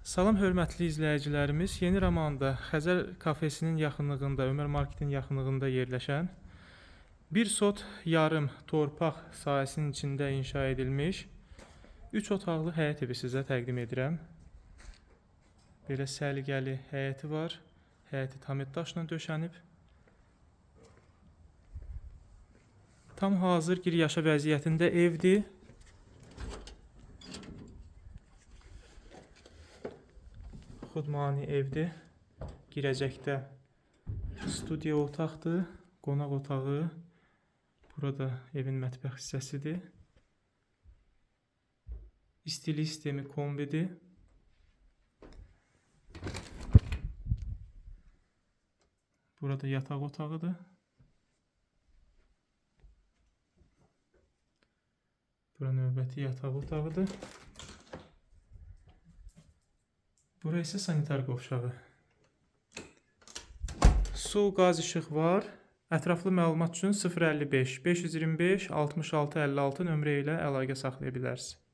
Salam hörmətli izləyicilərimiz, Yeni Ramanda Xəzər kafesinin yaxınlığında, Ömər Marketin yaxınlığında yerləşən bir sot yarım torpaq sahəsinin içində inşa edilmiş 3 otaqlı həyət evi sizə təqdim edirəm. Belə səliqəli həyəti var. Həyəti tamet daşla döşənib. Tam hazır giryaşa vəziyyətində evdir. Xudmani evdir. Girəcəkdə studiya otaqdır, qonaq otağı. Burada evin mətbəx hissəsidir. İstilik sistemi kombidir. Burada yataq otağıdır. Bura növbəti yataq otağıdır. Bura isə sanitar qovşağı. Su, qaz, işıq var. Ətraflı məlumat üçün 055 525 66 56 nömrə ilə əlaqə saxlaya bilərsiniz.